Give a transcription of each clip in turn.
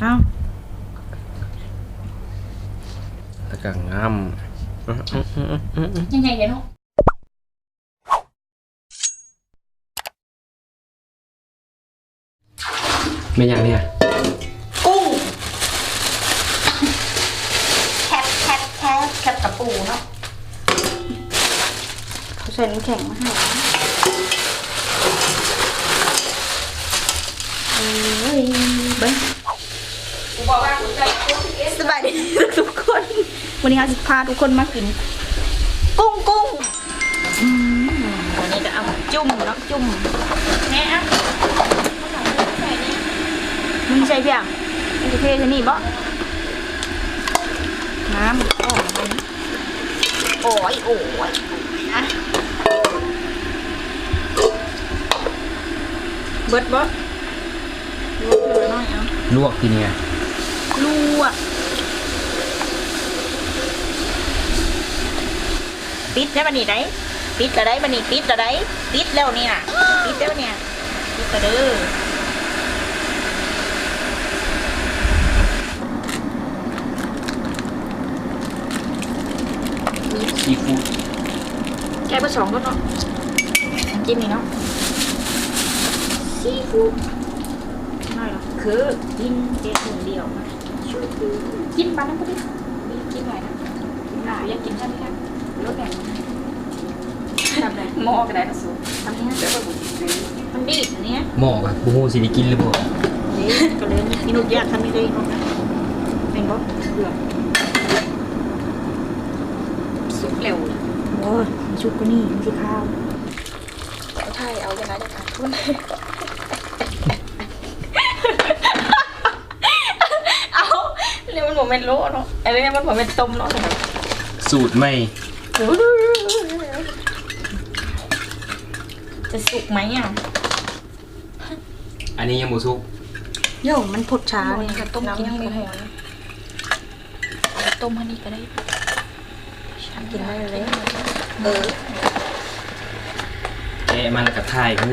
เอ้าแล้วก็งามยังไงเดี๋ยวเนาะไม่อย่างเนี้ยกุ้งแคบกับปูเนาะเขาใส่น้ำแข็งมาให้เฮ้ยเบิ้งสบายดีทุกคนวันนี้เราจะพาทุกคนมากินกุ้งวันนี้จะเอาจุ่มแล้วจุ่มแม่อะมึงใช่เพียงมึงจะเทใช่นี่บ่น้ำโอ้ยนะเบิดบ่ลวกเลยน้อยเอาลวกทีเนี้ยลวกปิดได้บันนี้ได้ปิดจะได้บันนี้ปิดจะได้ปิดแล้วนี่น่ะปิดแล้วเนี่ยปิดจะเด้อซีฟู้ดแกผสมก็เนาะจิ้มนี่เนาะซีฟู้ดน้อยหรอคือกินเด็ดคนเดียวนะกินปลาน้ำพอดีกินหน่อยนะอยากกินใช่ไหมครับรสแบบทำอะไรหม้อก็ได้นะสูทำนี้มันดีอันนี้หม้อกับบูฮูสิได้กินหรือเปล่านี่ก็เลยนี่นุ๊กยากทำนี่เลยนะเป็นก็เบื่อสุกเร็วโอ้ยชุบก็นี่มันสิข้าวใช่เอาอย่างไรจะขาดทุนเอาเนี่ยมันผมเป็นโลเนาะอันนี้มันผมเป็นต้มเนาะสูตรไม่จะสุกไหมอ่ะอันนี้ยังหมูสุกโย่มันผดช้าเนี่ยต้มกินยังไม่หอนต้มฮันนี่ก็ได้ฉันกินได้เลยแกะมันกับไทยหู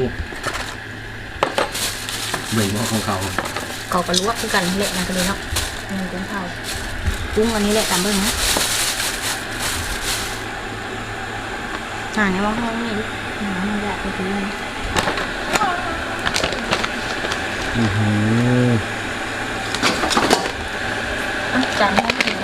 เบิ่งว่าของเขากระลวกคือกันเละนะกันเลยเนาะกุ้งเผากุ้งอันนี้แหละตามเบิ่งนะในว่าห้องนี่มันอยากไปซื้อจานให้ถึง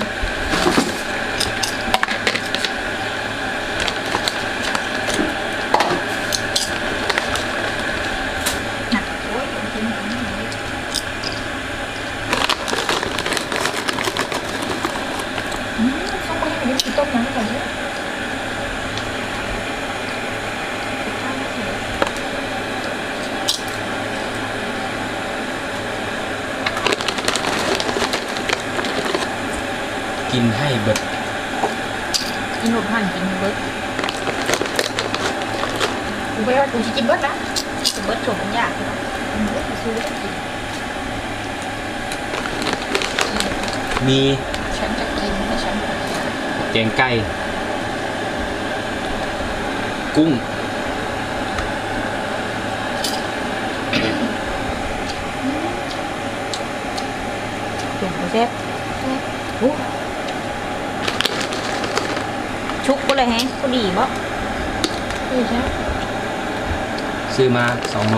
ต้มน้ำก่อนดิกินให้เบิดกินหมดหันกินเบิดกูไปว่ากูจะกินเบิดนะเบิดโฉมยากเลยมีฉันจะกินไม่ฉันแกงไก่กุ้งเก่งกูเซ็ตชุกก็เลยแฮะก็ดีบ่ดีใช่ซื้อมา2 โล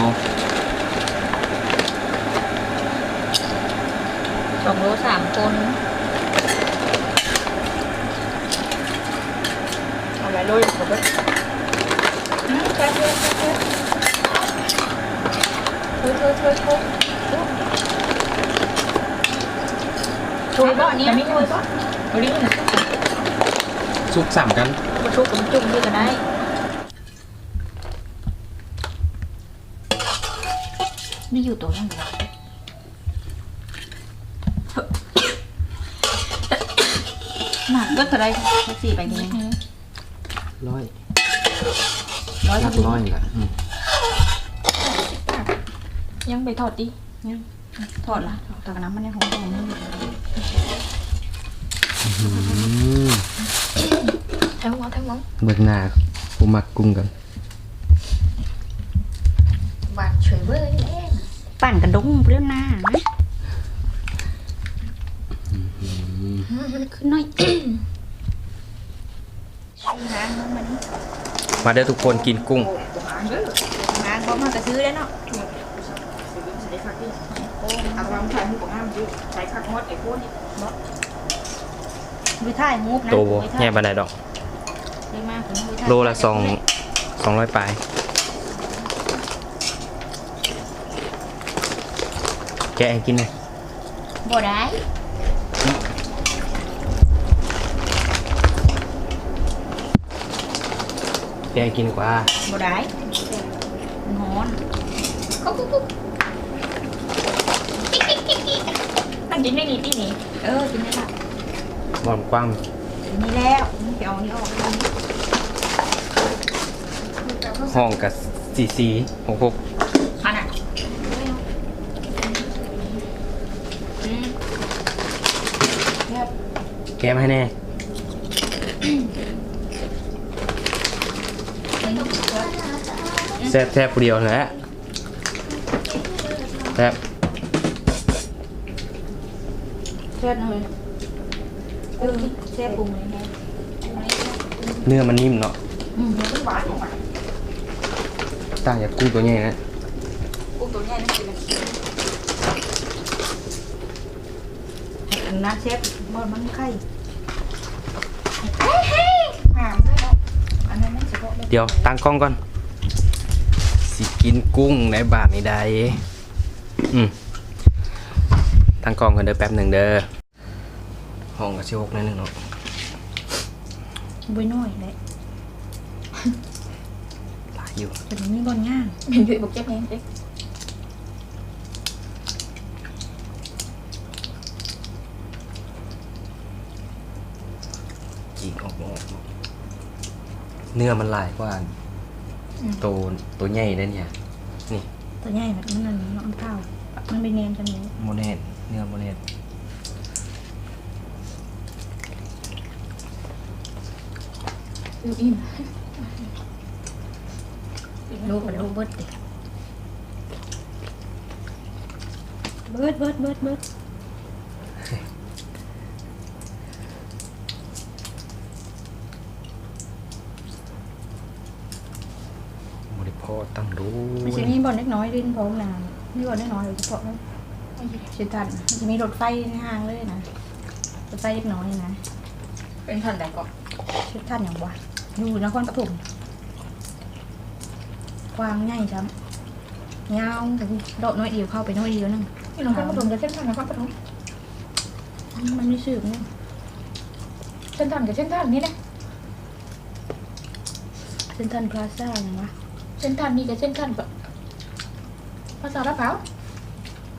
2 โล 3 คนเอาอะไรโรยกับเบิดเธอช่วยบ่เนี่ยไม่ช่วยบ่เอาดินะซุก3กันมาช่วยกับจุ่มด้วยกันได้นี่อยู่ตัวยังไงหนักก็จะได้แท็กซี่ไปยังไง100แหละยังไปถอดดิยังถอดละถอดน้ำมันยังหอมนี่ทั้งหมดเบิกหน้าผมมักกุ้งกันบานเฉยเว้ยปั่นกันดงเปรี้ยวหน้า มันขึ้นน้อยชื่อหางมันนี่ มาเด้อทุกคนกินกุ้ง หางเด้อหางบ่มากระซื้อแล้วเนาะเอาความใส่หูของอ้ามอยู่ใส่คักมดไอ้พวกนี้บ่ไปถ่ายมูฟนะ โตแง่บันไดดอก ได้มากถึงไปถ่าย โลละ200ปลายแกะให้กินเลย บ่ได้ แกะให้กินกว่า บ่ได้มันฮ้อนกุ๊กกุ๊กตั้งกินได้ดีที่นี่กินได้ละ บอมกว้าง นี่แล้วเดี๋ยวนี้ออก ห้องกับ4466 อันน่ะแบบ แกะมาให้แน่แซ่บผู้เดียวแหละแซ่บ แซ่บเลยแซ่บปรุงเลยนะ เนื้อมันนิ่มเนาะ มันก็หวานของมัน ต่างจากกุ้งตัวใหญ่นะ กุ้งตัวใหญ่นั่นคือน้ำเชฟมันไข่หามด้วยเนาะอันนั้นไม่เฉพาะเลย เดี๋ยวตั้งกล้องก่อนสิกินกุ้งในบาทนี้ได้ตั้งกล้องกันเด้อแป๊บหนึ่งเด้อห้องกับ16นั่นนึงเนาะ บุยน้อยเลย หลายอยู่ แต่มันมีบอลง่างเป็นด้วยบุกเจ็บเองเด็ก จีกออกเนื้อมันหลายกว่าตัวใหญ่ได้เนี่ยนี่ ตัวใหญ่แบบมันนั่นน้องเท้ามันเป็นเนียนจังเลย โมเนตเนื้อโมเนต อิ่มลูกมันลูกเบิดดิเบิดบริพอตั้งรู้ ไม่ใช่มีบอลเล็กน้อยดินพร้อมนะมีบอลเล็กน้อยเฉพาะนั้นเช่นกันมันจะมีรถไฟในห้างเลยนะรถไฟเล็กน้อยนะเป็นท่านใดก่อนเช่นท่านอย่างวะอยู่นครปฐมกว้างใหญ่จ้ำยาวโดดน้อยเดียวเข้าไปน้อยเดียวนึงนครปฐมจะเส้นทางนครปฐมมันไม่ชื่อเนี่ยเส้นทางกับเส้นทางนี่นะเส้นทางพลาซ่าอย่างวะเส้นทางนี่กับเส้นทางแบบภาษาลาวเขา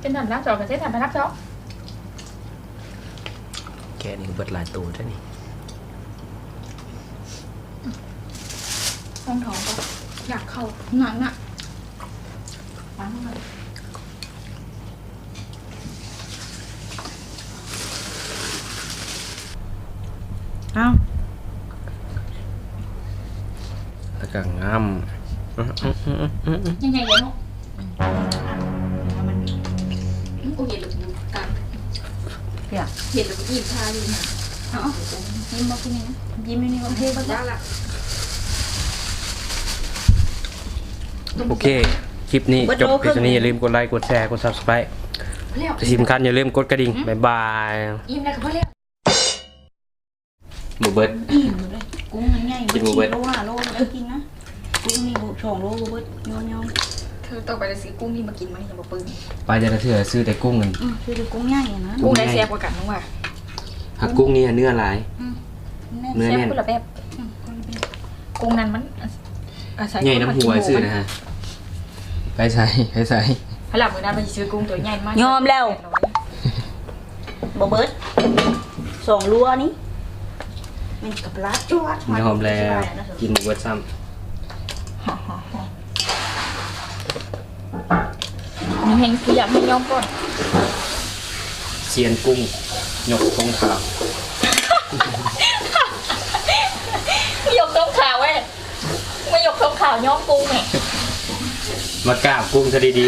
เส้นทางลาวสองกับเส้นทางพระนักสอง แกนี่เบิดหลายตัวใช่นี่ ท้องก็อยากเข้าหนังอ่ะฟังมาเอา แล้วก็งาม ยังไงเนาะมันโอเคหรือกันเห็นหรือยิ้มชาอยู่นะอ๋อยิ้มบอกที่นี่นะยิ้มนี่โอเคป่ะจ๊ะละ โอเค คลิปนี้จบเพียงเท่านี้อย่าลืมกดไลค์ กดแชร์ กด subscribe ที่สำคัญอย่าลืมกดกระดิ่ง บ๊ายบาย ยิ้มแล้วก็พอแล้ว บูเบิร์ด อิ่มเลยกุ้งง่ายๆ กินบูเบิร์ต โล5โลแล้วกินนะกุ้งนี่2โลบูเบิร์ตย้อนๆเธอต้องไปซื้อกุ้งนี่มากินมั้ยอย่ามาปืน ไปเดี๋ยวเราซื้อแต่กุ้งกัน คือกุ้งง่ายนะกุ้งได้แซ่บกว่ากันมั้งว่ะ หากกุ้งนี่เนื้อหลาย เนื้อแน่น แซ่บคนละแบบกุ้งนั้นมันอาศัย ใหญ่น้ำหัวซื้อนะฮะไปใส่พลังมือนั้นไปซื้อกุ้งตัวใหญ่มาก ยอมแล้ว บ่เบิด2รัวนี้มันกับลาดจวด ยอมแล้ว กินบูเบิร์ดซ้ นี่เฮงคืออยากให้ยอมก่อน ำเซียนกุ้งยกทงขาว ไม่ยกต้มขาวเว้ยไม่ยกต้มขาวยอมกุ้งเนี่ย มากราบกุ้งซะดี 2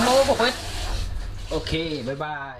โลผมว่า ๆ โอเค บ๊ายบาย